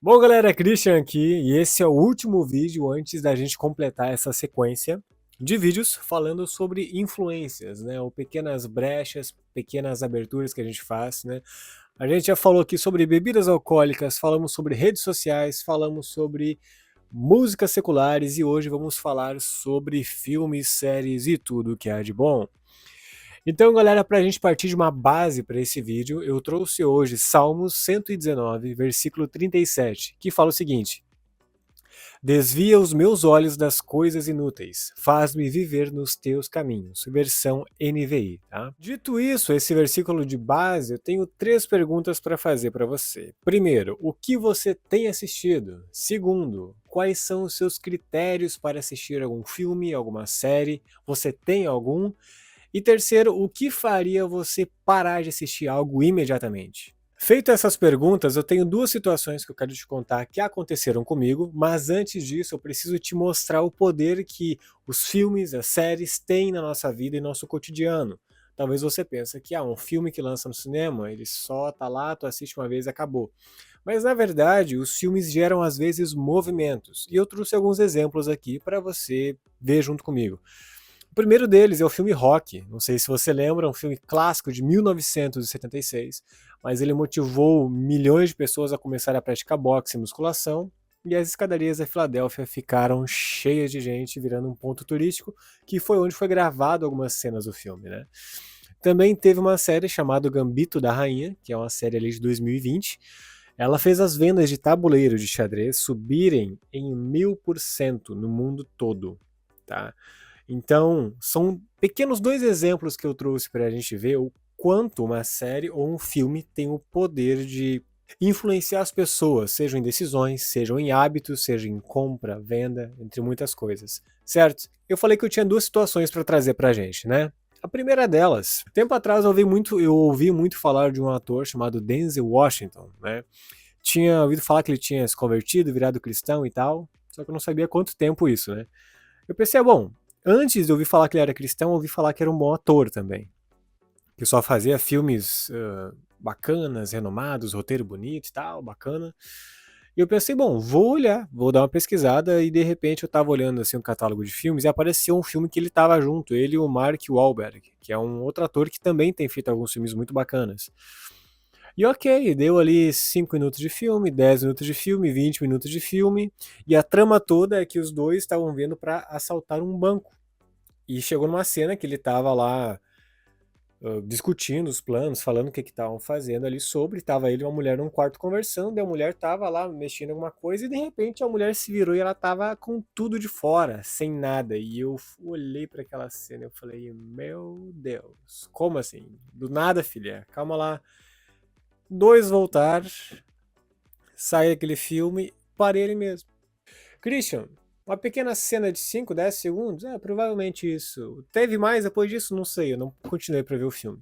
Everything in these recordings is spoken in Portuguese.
Bom, galera, Christian aqui, e esse é o último vídeo antes da gente completar essa sequência de vídeos falando sobre influências, né? Ou pequenas brechas, pequenas aberturas que a gente faz, né? A gente já falou aqui sobre bebidas alcoólicas, falamos sobre redes sociais, falamos sobre músicas seculares e hoje vamos falar sobre filmes, séries e tudo que há de bom. Então, galera, para a gente partir de uma base para esse vídeo, eu trouxe hoje Salmos 119, versículo 37, que fala o seguinte: Desvia os meus olhos das coisas inúteis, faz-me viver nos teus caminhos. Versão NVI, tá? Dito isso, esse versículo de base, eu tenho três perguntas para fazer para você. Primeiro, o que você tem assistido? Segundo, quais são os seus critérios para assistir algum filme, alguma série? Você tem algum? E terceiro, o que faria você parar de assistir algo imediatamente? Feito essas perguntas, eu tenho duas situações que eu quero te contar que aconteceram comigo, mas antes disso eu preciso te mostrar o poder que os filmes, as séries têm na nossa vida e nosso cotidiano. Talvez você pense que um filme que lança no cinema, ele só tá lá, tu assiste uma vez e acabou. Mas na verdade, os filmes geram às vezes movimentos. E eu trouxe alguns exemplos aqui para você ver junto comigo. O primeiro deles é o filme Rock. Não sei se você lembra, é um filme clássico de 1976, mas ele motivou milhões de pessoas a começar a praticar boxe e musculação, e as escadarias da Filadélfia ficaram cheias de gente, virando um ponto turístico, que foi onde foi gravado algumas cenas do filme, né? Também teve uma série chamada Gambito da Rainha, que é uma série ali de 2020. Ela fez as vendas de tabuleiro de xadrez subirem em 1000% no mundo todo, tá? Então, são pequenos dois exemplos que eu trouxe para a gente ver o quanto uma série ou um filme tem o poder de influenciar as pessoas, sejam em decisões, sejam em hábitos, seja em compra, venda, entre muitas coisas, certo? Eu falei que eu tinha duas situações para trazer para a gente, né? A primeira delas, tempo atrás eu ouvi muito falar de um ator chamado Denzel Washington, né? Tinha ouvido falar que ele tinha se convertido, virado cristão e tal, só que eu não sabia quanto tempo isso, né? Eu pensei, bom, antes de ouvir falar que ele era cristão, eu ouvi falar que era um bom ator também. Que só fazia filmes bacanas, renomados, roteiro bonito e tal, bacana. E eu pensei, bom, vou olhar, vou dar uma pesquisada, e de repente eu tava olhando assim um catálogo de filmes e apareceu um filme que ele tava junto, ele e o Mark Wahlberg, que é um outro ator que também tem feito alguns filmes muito bacanas. E ok, deu ali 5 minutos de filme, 10 minutos de filme, 20 minutos de filme, e a trama toda é que os dois estavam vendo para assaltar um banco. E chegou numa cena que ele tava lá discutindo os planos, falando o que estavam fazendo ali sobre, tava ele e uma mulher num quarto conversando, e a mulher tava lá mexendo em alguma coisa, e de repente a mulher se virou e ela tava com tudo de fora, sem nada. E eu olhei para aquela cena e eu falei, meu Deus, como assim? Do nada, filha, calma lá. Dois voltar, sai aquele filme, parei ele mesmo. Christian, uma pequena cena de 5, 10 segundos? Provavelmente isso. Teve mais depois disso? Não sei, eu não continuei para ver o filme.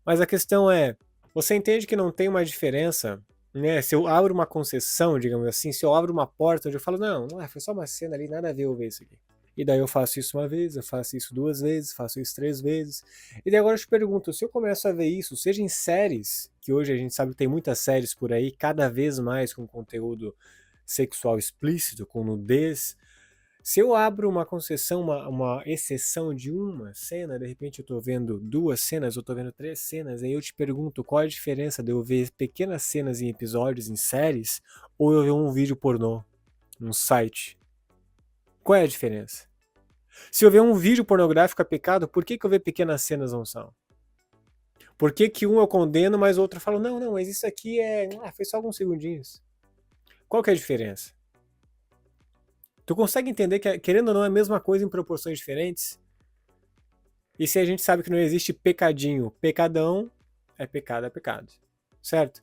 Mas a questão é, você entende que não tem uma diferença, né? Se eu abro uma concessão, digamos assim, se eu abro uma porta onde eu falo, não, foi só uma cena ali, nada a ver eu ver isso aqui. E daí eu faço isso uma vez, eu faço isso duas vezes, faço isso três vezes. E daí agora eu te pergunto, se eu começo a ver isso, seja em séries, que hoje a gente sabe que tem muitas séries por aí, cada vez mais com conteúdo sexual explícito, com nudez, se eu abro uma concessão, uma exceção de uma cena, de repente eu estou vendo duas cenas, eu estou vendo três cenas, aí eu te pergunto qual é a diferença de eu ver pequenas cenas em episódios, em séries, ou eu ver um vídeo pornô, num site. Qual é a diferença? Se eu ver um vídeo pornográfico é pecado, por que eu ver pequenas cenas não são? Por que um eu condeno, mas o outro fala, não, não, mas isso aqui foi só alguns segundinhos. Qual que é a diferença? Tu consegue entender que, querendo ou não, é a mesma coisa em proporções diferentes? E se a gente sabe que não existe pecadinho, pecadão, é pecado. Certo?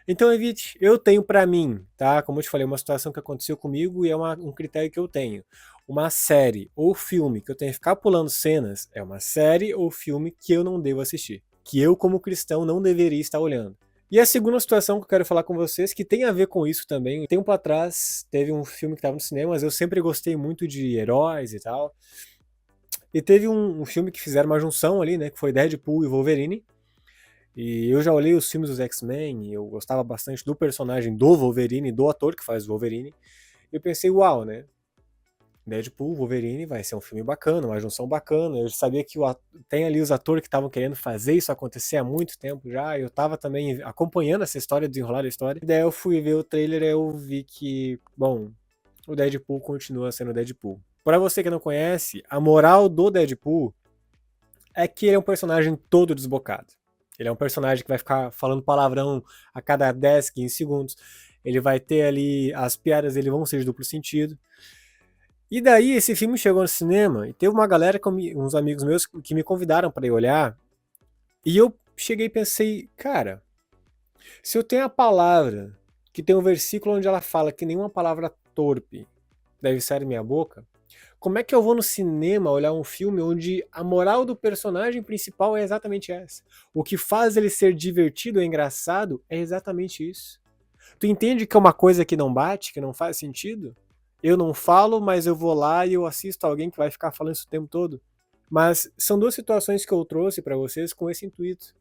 Então evite. Eu tenho pra mim, tá? Como eu te falei, uma situação que aconteceu comigo e é um critério que eu tenho. Uma série ou filme que eu tenho que ficar pulando cenas é uma série ou filme que eu não devo assistir. Que eu, como cristão, não deveria estar olhando. E a segunda situação que eu quero falar com vocês, que tem a ver com isso também. Tempo atrás, teve um filme que estava no cinema, mas eu sempre gostei muito de heróis e tal. E teve um filme que fizeram uma junção ali, né? Que foi Deadpool e Wolverine. E eu já olhei os filmes dos X-Men, e eu gostava bastante do personagem do Wolverine, do ator que faz o Wolverine. E eu pensei, uau, né? Deadpool, Wolverine vai ser um filme bacana, uma junção bacana. Eu sabia que tem ali os atores que estavam querendo fazer isso acontecer há muito tempo já. Eu tava também acompanhando essa história, desenrolar a história. E daí eu fui ver o trailer e eu vi que, bom, o Deadpool continua sendo Deadpool. Pra você que não conhece, a moral do Deadpool é que ele é um personagem todo desbocado. Ele é um personagem que vai ficar falando palavrão a cada 10, 15 segundos. Ele vai ter ali, as piadas dele vão ser de duplo sentido. E daí esse filme chegou no cinema e teve uma galera, uns amigos meus, que me convidaram para ir olhar. E eu cheguei e pensei, cara, se eu tenho a palavra, que tem um versículo onde ela fala que nenhuma palavra torpe deve sair da minha boca, como é que eu vou no cinema olhar um filme onde a moral do personagem principal é exatamente essa? O que faz ele ser divertido e engraçado é exatamente isso. Tu entende que é uma coisa que não bate, que não faz sentido? Eu não falo, mas eu vou lá e eu assisto alguém que vai ficar falando isso o tempo todo. Mas são duas situações que eu trouxe para vocês com esse intuito.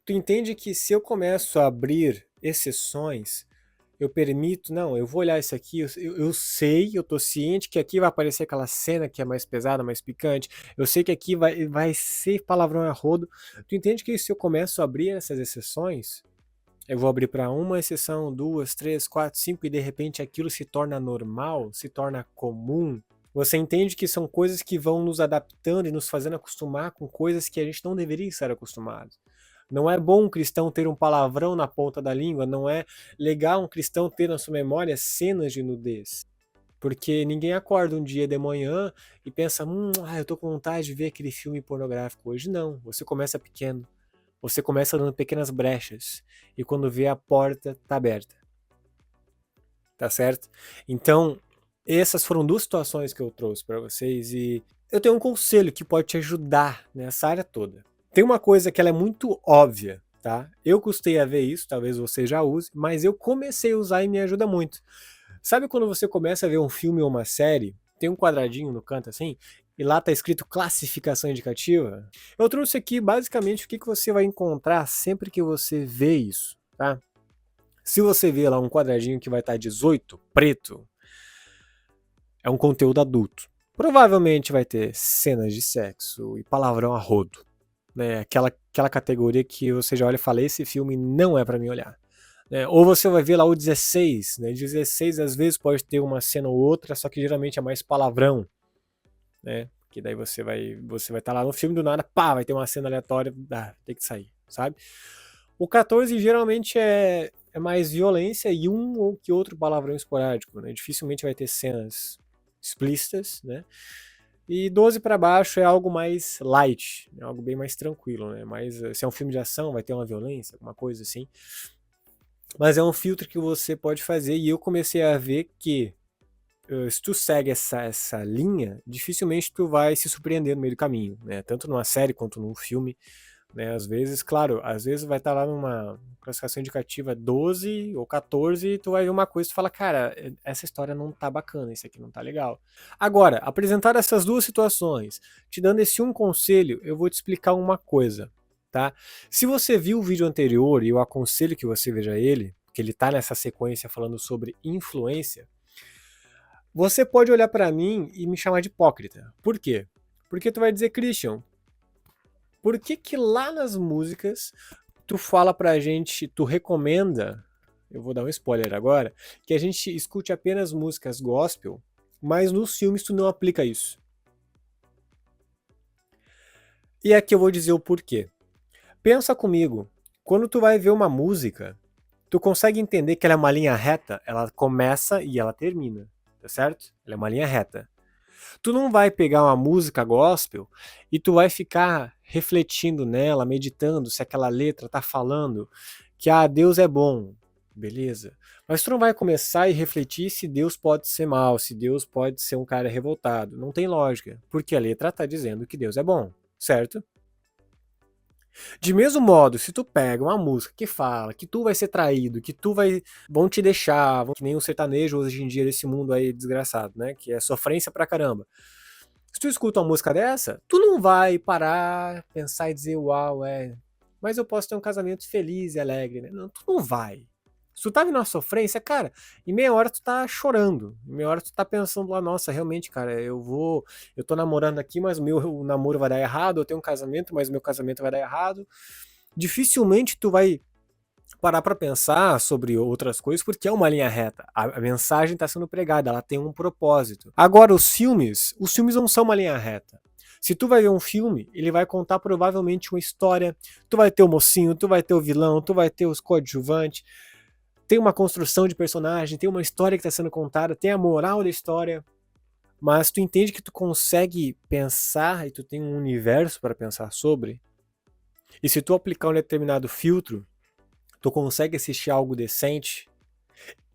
Tu entende que se eu começo a abrir exceções, eu permito, não, eu vou olhar isso aqui, eu sei, eu tô ciente que aqui vai aparecer aquela cena que é mais pesada, mais picante, eu sei que aqui vai ser palavrão a rodo. Tu entende que se eu começo a abrir essas exceções, eu vou abrir para uma exceção, duas, três, quatro, cinco, e de repente aquilo se torna normal, se torna comum. Você entende que são coisas que vão nos adaptando e nos fazendo acostumar com coisas que a gente não deveria estar acostumado. Não é bom um cristão ter um palavrão na ponta da língua, não é legal um cristão ter na sua memória cenas de nudez. Porque ninguém acorda um dia de manhã e pensa, eu tô com vontade de ver aquele filme pornográfico hoje. Não, você começa pequeno. Você começa dando pequenas brechas e quando vê a porta tá aberta. Tá certo? Então, essas foram duas situações que eu trouxe para vocês e eu tenho um conselho que pode te ajudar nessa área toda. Tem uma coisa que ela é muito óbvia, tá? Eu custei a ver isso, talvez você já use, mas eu comecei a usar e me ajuda muito. Sabe quando você começa a ver um filme ou uma série, tem um quadradinho no canto assim, e lá tá escrito classificação indicativa? Eu trouxe aqui basicamente o que você vai encontrar sempre que você vê isso, tá? Se você vê lá um quadradinho que vai estar 18, preto, é um conteúdo adulto. Provavelmente vai ter cenas de sexo e palavrão a rodo, né? Aquela categoria que você já olha e fala, esse filme não é para mim olhar. Ou você vai ver lá o 16, né? 16 às vezes pode ter uma cena ou outra, só que geralmente é mais palavrão, né? Que daí você vai estar lá no filme do nada, pá, vai ter uma cena aleatória, tem que sair, sabe? O 14 geralmente é mais violência e um ou que outro palavrão esporádico, né? Dificilmente vai ter cenas explícitas, né? E 12 para baixo é algo mais light, é algo bem mais tranquilo, né? Mas se é um filme de ação, vai ter uma violência, alguma coisa assim. Mas é um filtro que você pode fazer e eu comecei a ver que se tu segue essa linha, dificilmente tu vai se surpreender no meio do caminho, né? Tanto numa série quanto num filme, né? Às vezes, claro, às vezes vai estar lá numa classificação indicativa 12 ou 14 e tu vai ver uma coisa e tu fala, cara, essa história não tá bacana, isso aqui não tá legal. Agora, apresentar essas duas situações, te dando esse um conselho, eu vou te explicar uma coisa, tá? Se você viu o vídeo anterior e eu aconselho que você veja ele, que ele tá nessa sequência falando sobre influência, você pode olhar para mim e me chamar de hipócrita. Por quê? Porque tu vai dizer, Christian, por que que lá nas músicas tu fala pra gente, tu recomenda, eu vou dar um spoiler agora, que a gente escute apenas músicas gospel, mas nos filmes tu não aplica isso? E aqui eu vou dizer o porquê. Pensa comigo, quando tu vai ver uma música, tu consegue entender que ela é uma linha reta? Ela começa e ela termina, tá certo? Ela é uma linha reta. Tu não vai pegar uma música gospel e tu vai ficar refletindo nela, meditando se aquela letra tá falando que Deus é bom, beleza. Mas tu não vai começar e refletir se Deus pode ser mal, se Deus pode ser um cara revoltado. Não tem lógica, porque a letra tá dizendo que Deus é bom, certo? De mesmo modo, se tu pega uma música que fala que tu vai ser traído, que vão te deixar, que nem o sertanejo hoje em dia desse mundo aí desgraçado, né? Que é sofrência pra caramba. Se tu escuta uma música dessa, tu não vai parar, pensar e dizer, uau, mas eu posso ter um casamento feliz e alegre, né? Não, tu não vai. Se tu tá vendo uma sofrência, cara, em meia hora tu tá chorando. Em meia hora tu tá pensando lá, nossa, realmente, cara, eu tô namorando aqui, mas o namoro vai dar errado, eu tenho um casamento, mas o meu casamento vai dar errado. Dificilmente tu vai parar para pensar sobre outras coisas, porque é uma linha reta. A mensagem está sendo pregada, ela tem um propósito. Agora, os filmes não são uma linha reta. Se tu vai ver um filme, ele vai contar provavelmente uma história. Tu vai ter o mocinho, tu vai ter o vilão, tu vai ter os coadjuvantes. Tem uma construção de personagem, tem uma história que está sendo contada, tem a moral da história. Mas tu entende que tu consegue pensar e tu tem um universo para pensar sobre. E se tu aplicar um determinado filtro, tu consegue assistir algo decente.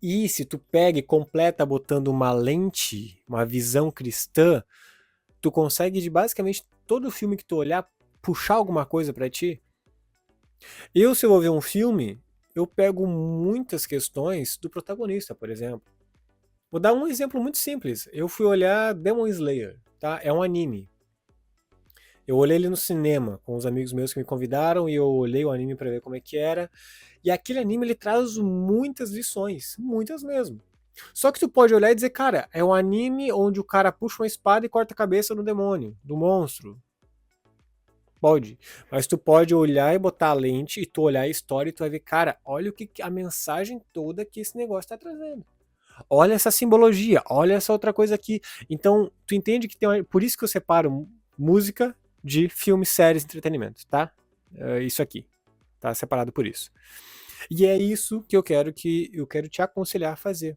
E se tu pega e completa botando uma lente, uma visão cristã, tu consegue de basicamente todo filme que tu olhar puxar alguma coisa pra ti. Se eu vou ver um filme, eu pego muitas questões do protagonista, por exemplo. Vou dar um exemplo muito simples. Eu fui olhar Demon Slayer, tá? É um anime. Eu olhei ele no cinema com os amigos meus que me convidaram e eu olhei o anime pra ver como é que era. E aquele anime ele traz muitas lições, muitas mesmo. Só que tu pode olhar e dizer, cara, é um anime onde o cara puxa uma espada e corta a cabeça do demônio, do monstro. Pode. Mas tu pode olhar e botar a lente e tu olhar a história e tu vai ver, cara, olha o que a mensagem toda que esse negócio tá trazendo. Olha essa simbologia, olha essa outra coisa aqui. Então, tu entende que por isso que eu separo música de filmes, séries, entretenimento, tá? É isso aqui. Tá separado por isso. E é isso que eu quero te aconselhar a fazer.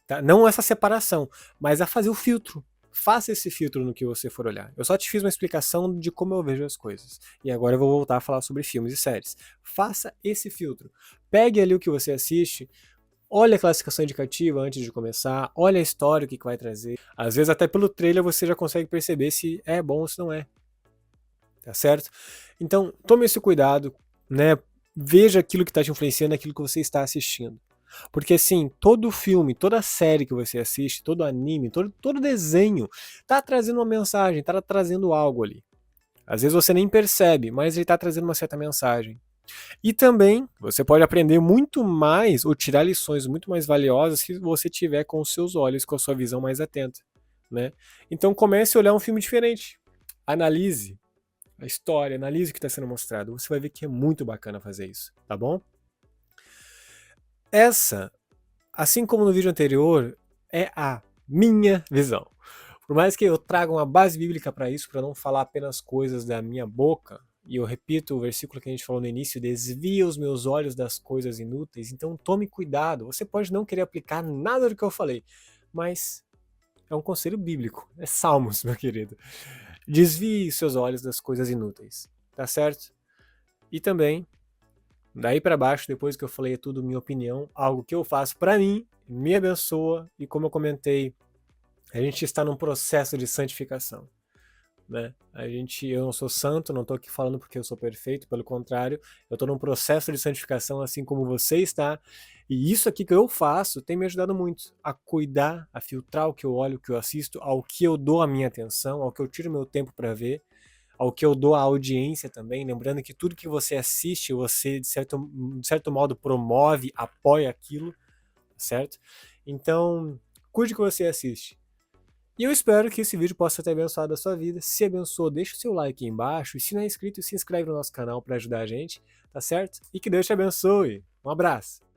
Tá? Não essa separação, mas a fazer o filtro. Faça esse filtro no que você for olhar. Eu só te fiz uma explicação de como eu vejo as coisas. E agora eu vou voltar a falar sobre filmes e séries. Faça esse filtro. Pegue ali o que você assiste, olha a classificação indicativa antes de começar, olha a história, o que vai trazer. Às vezes até pelo trailer você já consegue perceber se é bom ou se não é. Tá certo? Então, tome esse cuidado, né? Veja aquilo que está te influenciando, aquilo que você está assistindo. Porque assim, todo filme, toda série que você assiste, todo anime, todo desenho, tá trazendo uma mensagem, tá trazendo algo ali. Às vezes você nem percebe, mas ele tá trazendo uma certa mensagem. E também você pode aprender muito mais ou tirar lições muito mais valiosas se você tiver com os seus olhos, com a sua visão mais atenta, né? Então comece a olhar um filme diferente. Analise a história, analise o que está sendo mostrado. Você vai ver que é muito bacana fazer isso, tá bom? Essa, assim como no vídeo anterior, é a minha visão. Por mais que eu traga uma base bíblica para isso, para não falar apenas coisas da minha boca, e eu repito o versículo que a gente falou no início, desvia os meus olhos das coisas inúteis, então tome cuidado. Você pode não querer aplicar nada do que eu falei, mas é um conselho bíblico, é Salmos, meu querido. Desvie seus olhos das coisas inúteis, tá certo? E também, daí para baixo, depois que eu falei tudo minha opinião, algo que eu faço para mim, me abençoa e como eu comentei, a gente está num processo de santificação, né? Eu não sou santo, não estou aqui falando porque eu sou perfeito, pelo contrário, eu estou num processo de santificação assim como você está, e isso aqui que eu faço tem me ajudado muito a cuidar, a filtrar o que eu olho, o que eu assisto, ao que eu dou a minha atenção, ao que eu tiro meu tempo para ver, ao que eu dou a audiência também, lembrando que tudo que você assiste, você de certo modo promove, apoia aquilo, certo? Então, cuide que você assiste. E eu espero que esse vídeo possa ter abençoado a sua vida. Se abençoou, deixa o seu like aí embaixo. E se não é inscrito, se inscreve no nosso canal para ajudar a gente, tá certo? E que Deus te abençoe. Um abraço!